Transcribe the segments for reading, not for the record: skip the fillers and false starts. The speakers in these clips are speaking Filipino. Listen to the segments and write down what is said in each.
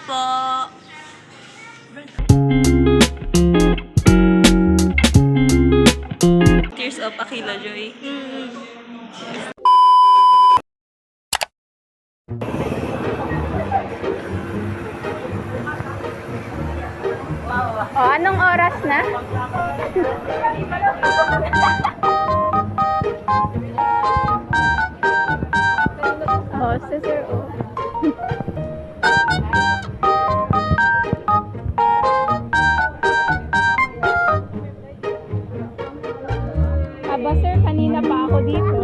po. Tears of Aquila Joy. O, anong oras na? O, Sir O. Aba, sir, kanina pa ako dito.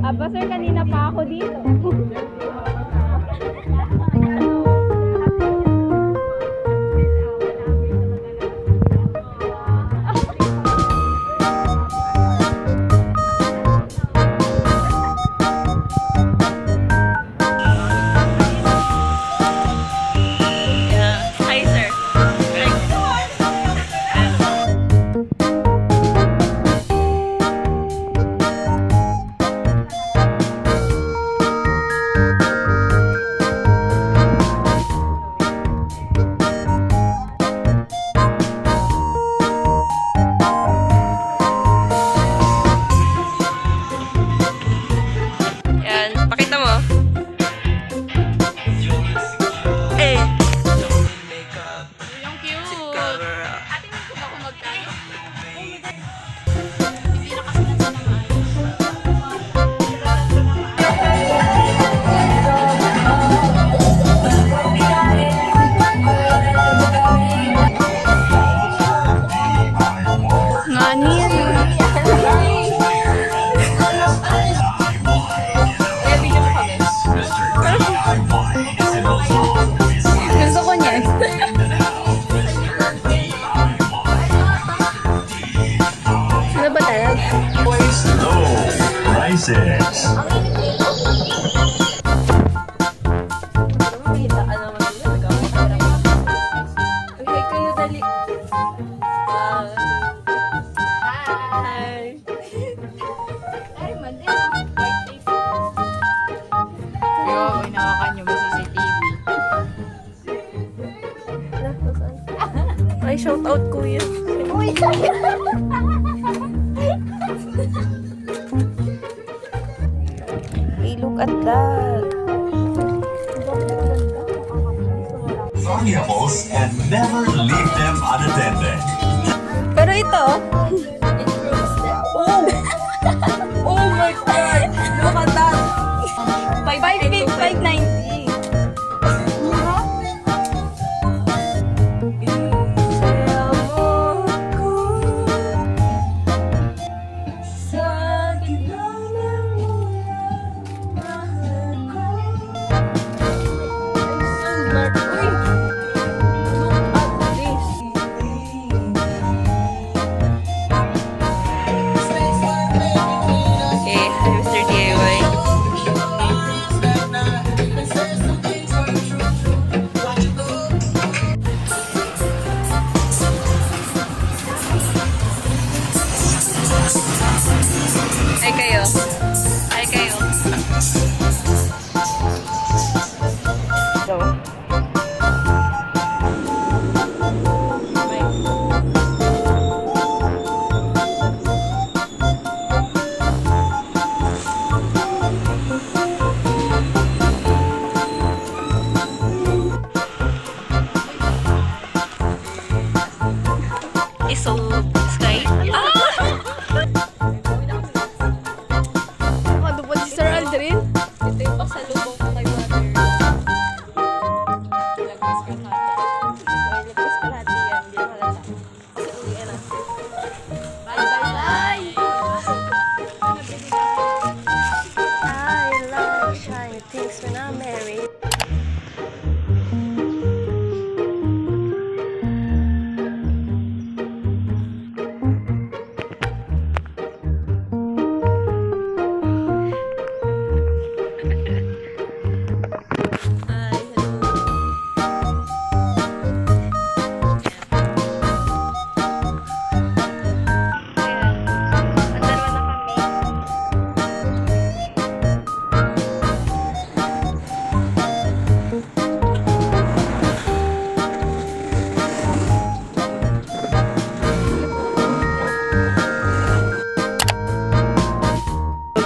Aba, sir, kanina pa ako dito. Yeah. Hi, sir. Yan, pakita mo. Eh. Yung cute. Ate, mo ba kung magkano? Hindi na kasi nasa na maayos. Nganin. Gusto ko niyan. Ano ba talaga? Low prices. Okay, kayo dali. Hi. Ay, mali. White tape. Yo, inawakan nyo ba CCTV? Ay, shout out kuya. Uy! Hey, look at that. Variables and never leave them unattended. Pero ito, oh! Oh my God! Look at that! 590. Okay, Mr. DIY. Ay kayo. Ay kayo. Go. Iso sky. Ah!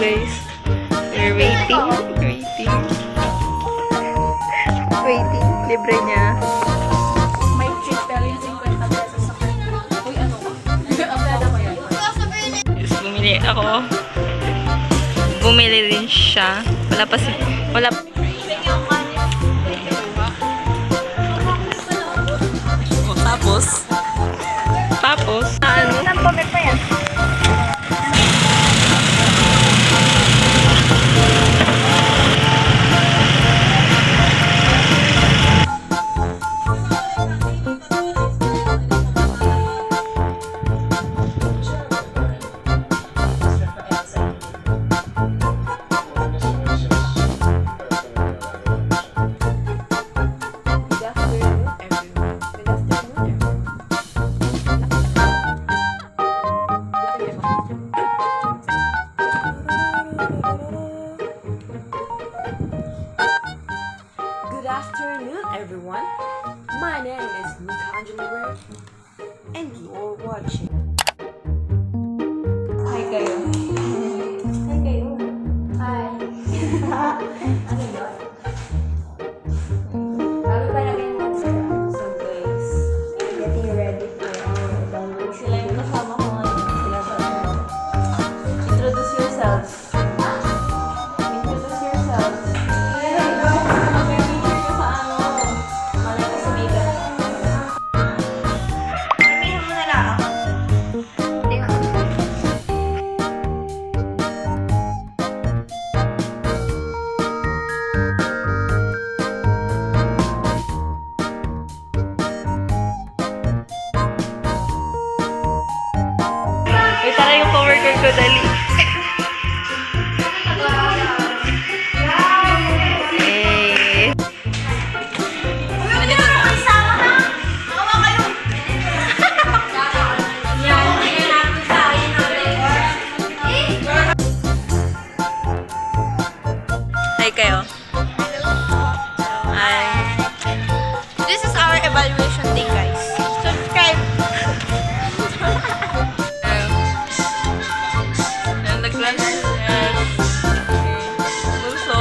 guys. We're waiting. Waiting. Libre niya. May treat pero yung 50 pesos sa kanya. Uy, ano ka? Ablada ko yan. Yes, bumili ako. Bumili rin siya. Wala pa si... Wala... Oh, tapos? Ano? Saan comment pa yan? Good afternoon, everyone. My name is Nikanjali and you're watching. Hi kayo. Hi kayo. Hi. Ano yun? Sabi pa namin yung So guys, getting ready for our evaluation. sila yung kasama ko ngayon. Sila ba? Introduce yourselves. Introduce yourselves. Mag-picture ko sa ano. Malay ko sa biga. Sabihin mo na lang. Hindi nga. Wait, tara yung coworker ko, dali. Hey. Hi kayo. Hi. This is our evaluation day, guys. Subscribe. Ayan, nag-lunch. Bulso.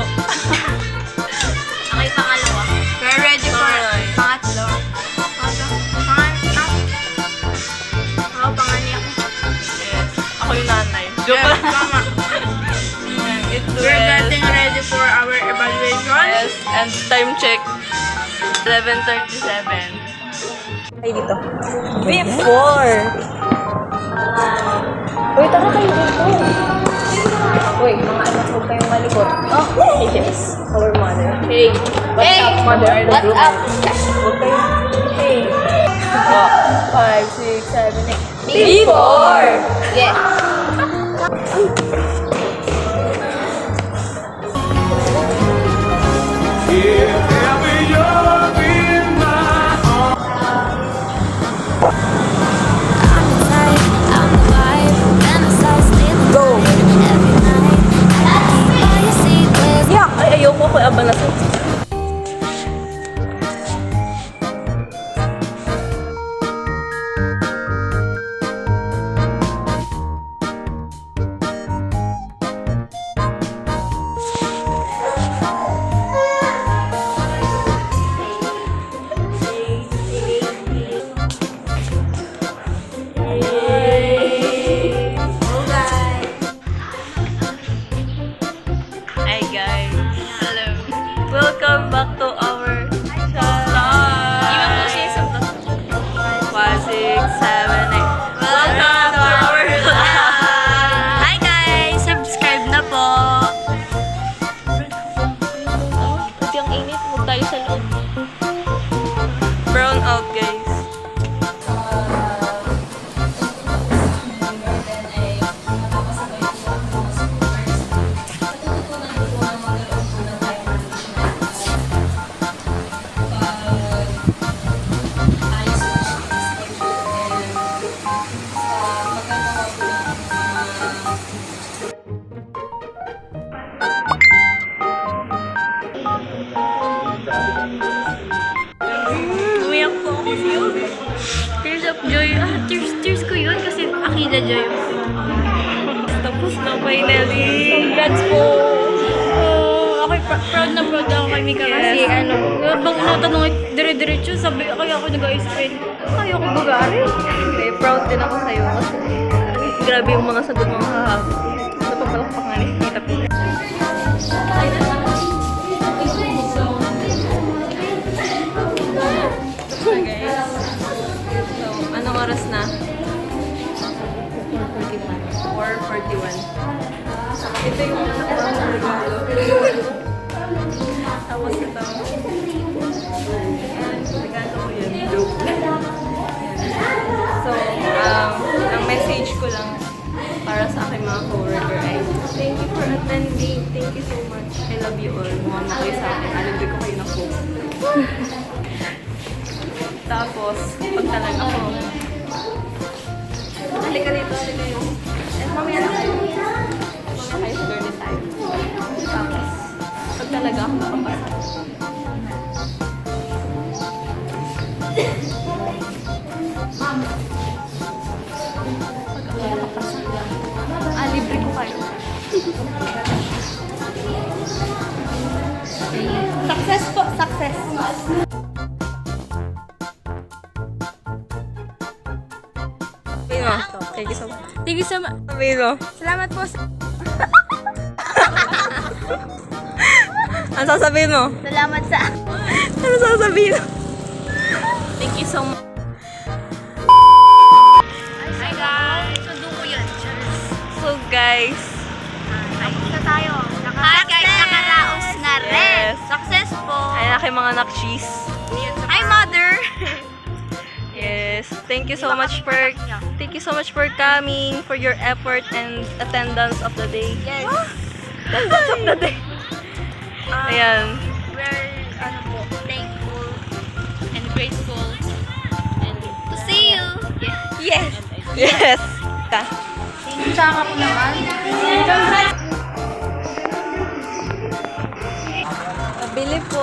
Ako yung pangalawa. We're ready for Pangatlo. Ako panganay ako. Yes. Ako yung nanay. Joke lang. We're getting ready for our evaluation. Yes, and time check. 11:37. Ay, dito. Before! Uy, tara kayo dito. Uy, mga anak ko kayong malikot. Oh, Yes. Our mother. hey. What's up, mother? What's up? Huwag kayo. Hey. 5, 6, 7, 8. Before! Yes. Yeah! Ay, ayoko ko aba na sa... Hi guys! Hello! Welcome back to our channel! 5, 6, 7, 8. Welcome to our Hi guys! Subscribe na po! Pati ang init. Huwag tayo sa loob. Brown out guys. Umiyak po ako yun. Tears of joy. Tears ko yun kasi Akila Joy. Tapos na finally. Congrats po. Ako proud na proud ako kay Mika kasi bang natanong dire-diretso, sabi kaya ako nag-ayos-friend. Kaya ako bagari. Okay, proud din ako sa'yo kasi grabe yung mga sagot mo kahapon. Napapalakpak nga ni Tita po. So guys, so anong oras na? 4:41. Ito yung nakuha ng regalo. Tapos ito. Ayan, regalo ko yun. Joke. So, ang message ko lang para sa aking mga coworker ay thank you for attending. Thank you so much. I love you all. Mukha na kayo sa akin. Alibre ko kayo na po. Tapos, pag talaga ako, halika dito, halika yun. Eh, mamaya na kayo. Mamaya kayo journey tayo. Tapos, pag talaga ako makapasa. Libre ko kayo. Success po, success. Thank you so much. Thank you so much. Sabihin mo. Salamat po sa... Ano sasabihin mo? Salamat sa... Ano sasabihin mo? Thank you so much. Hi guys! Sundo ko yan. So guys, Ayos na tayo. Hi guys! Nakaraos na rin. Yes. Success po. ay aking mga nakchis. Hi mother! Yes, thank you so much for coming, for your effort and attendance of the day. Yes. Attendance of the day. Ayan. We're thankful and grateful and to see you. Yes. Yes. Tsaka ko naman. Pabili po.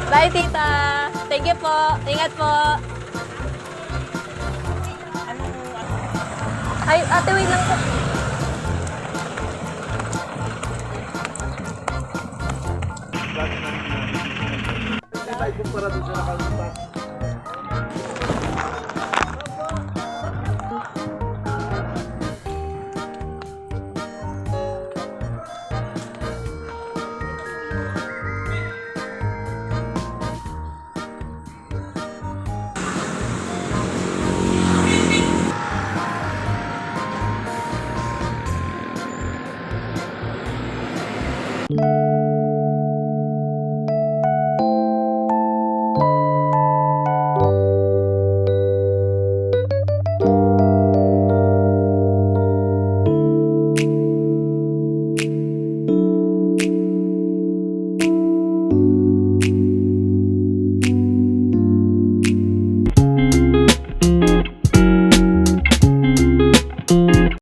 Bye, tita. Thank you po. Ingat po. Ay, ate, wait lang po. Kumpara doon sa nakalumpak.